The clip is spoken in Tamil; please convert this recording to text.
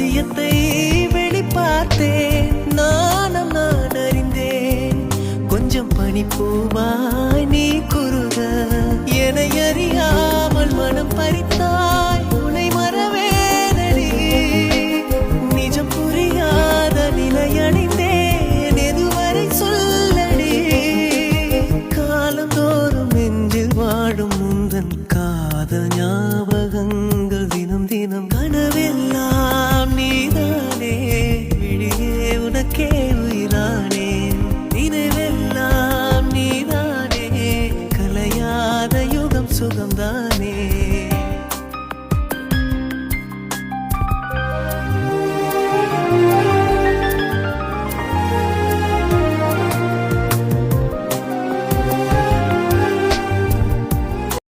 ரகசியத்தை வெளிப்பார்த்தேன், நானும் நான் அறிந்தேன். கொஞ்சம் பனிப்பூவாய் நீ குறுக, என்னை அறியாமல் மனம் பறித்தாய், உன்னை மறவேனடி. நிஜம் புரியாத நிலையடைந்தேன், எதுவரை சொல்லடி. காலந்தோறும் நெஞ்சில் வாடும் முந்தன் காதல் ஞாபகங்கள் தினம் தினம் கனவெல்லாம் நீதானே. விழியே உனக்கே உயிரானே, நினைவெல்லாம் நீதானே. கலையாத யுகம் சுகம்தானே.